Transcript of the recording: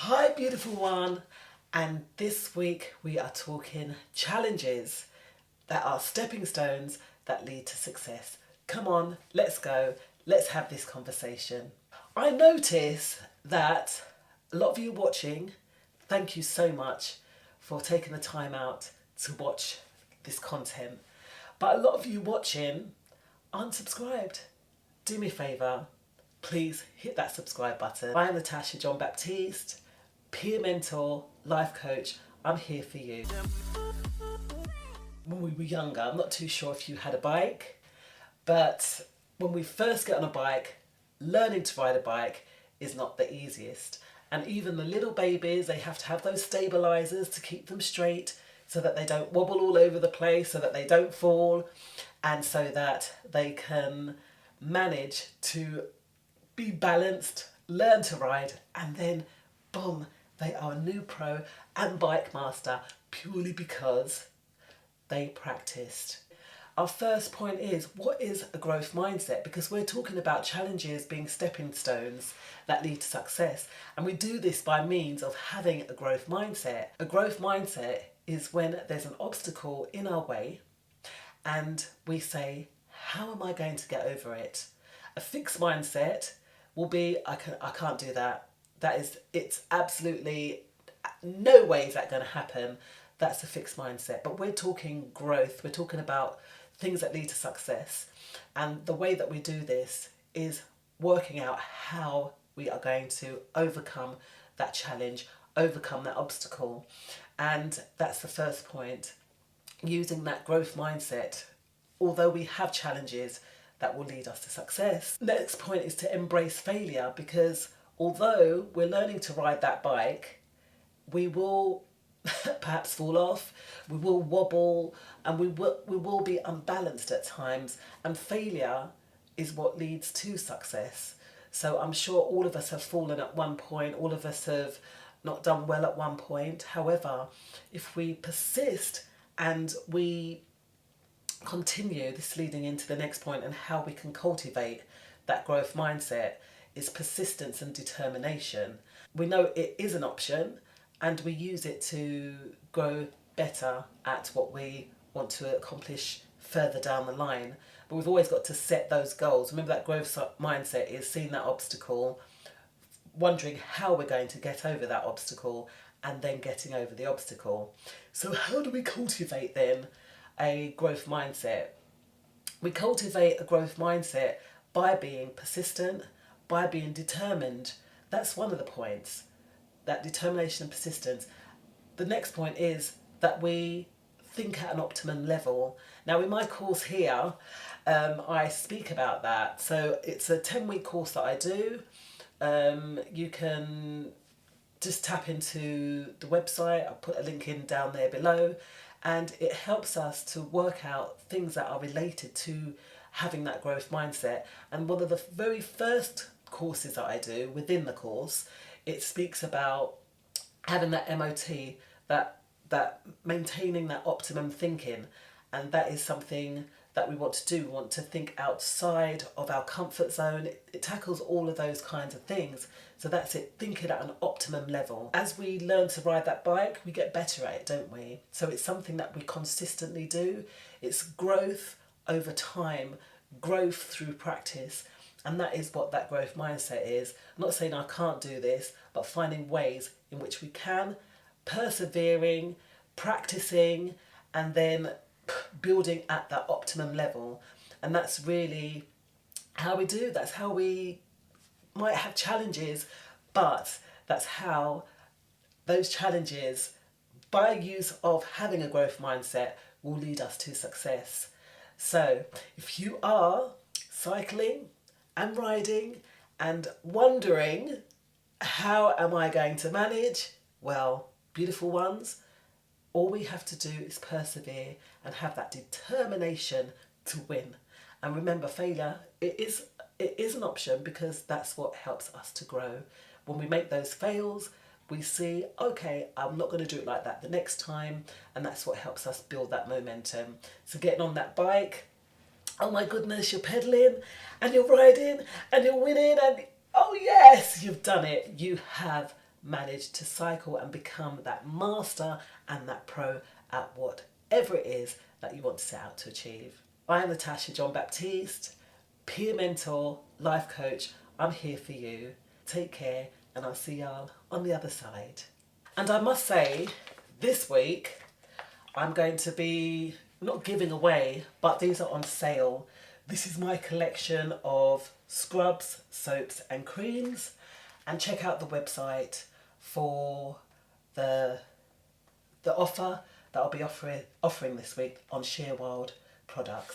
Hi, beautiful one. And this week we are talking challenges that are stepping stones that lead to success. Come on, let's go. Let's have this conversation. I notice that a lot of you watching, thank you so much for taking the time out to watch this content. But a lot of you watching aren't subscribed. Do me a favour, please hit that subscribe button. I am Natasha John-Baptiste, peer mentor, life coach. I'm here for you. When we were younger, I'm not too sure if you had a bike, but when we first get on a bike, learning to ride a bike is not the easiest. And even the little babies, they have to have those stabilizers to keep them straight so that they don't wobble all over the place, so that they don't fall, and so that they can manage to be balanced, learn to ride, and then boom, they are a new pro and bike master purely because they practiced. Our first point is, what is a growth mindset? Because we're talking about challenges being stepping stones that lead to success. And we do this by means of having a growth mindset. A growth mindset is when there's an obstacle in our way and we say, how am I going to get over it? A fixed mindset will be, I can't do that. It's absolutely no way is that going to happen. That's a fixed mindset. But we're talking growth. We're talking about things that lead to success. And the way that we do this is working out how we are going to overcome that challenge, overcome that obstacle. And that's the first point. Using that growth mindset, although we have challenges that will lead us to success. Next point is to embrace failure, because although we're learning to ride that bike, we will perhaps fall off, we will wobble, and we will be unbalanced at times, and failure is what leads to success. So I'm sure all of us have fallen at one point, all of us have not done well at one point. However, if we persist and we continue, this leading into the next point and how we can cultivate that growth mindset is persistence and determination. We know it is an option and we use it to grow better at what we want to accomplish further down the line. But we've always got to set those goals. Remember, that growth mindset is seeing that obstacle, wondering how we're going to get over that obstacle, and then getting over the obstacle. So how do we cultivate then a growth mindset? We cultivate a growth mindset by being persistent, by being determined. That's one of the points, that determination and persistence. The next point is that we think at an optimum level. Now in my course here, I speak about that. So it's a 10-week course that I do. You can just tap into the website. I'll put a link in down there below, and it helps us to work out things that are related to having that growth mindset. And one of the very first courses that I do within the course, it speaks about having that MOT, that maintaining that optimum thinking, and that is something that we want to do. We want to think outside of our comfort zone. It tackles all of those kinds of things. So that's it, thinking at an optimum level. As we learn to ride that bike, we get better at it, don't we? So it's something that we consistently do. It's growth over time, growth through practice. And that is what that growth mindset is. I'm not saying I can't do this, but finding ways in which we can, persevering, practicing, and then building at that optimum level. And that's really how we do. That's how we might have challenges, but that's how those challenges, by use of having a growth mindset, will lead us to success. So if you are cycling and riding and wondering, how am I going to manage? Well, beautiful ones, all we have to do is persevere and have that determination to win. And remember, failure, it is an option, because that's what helps us to grow. When we make those fails, we see, okay, I'm not going to do it like that the next time, and that's what helps us build that momentum. So getting on that bike, oh my goodness, you're pedaling and you're riding and you're winning, and oh yes, you've done it. You have manage to cycle and become that master and that pro at whatever it is that you want to set out to achieve. I am Natasha John-Baptiste, peer mentor, life coach. I'm here for you. Take care, and I'll see y'all on the other side. And I must say, this week I'm going to be not giving away, but these are on sale. This is my collection of scrubs, soaps and creams, and check out the website for the offer that I'll be offering this week on Sheer Wild products.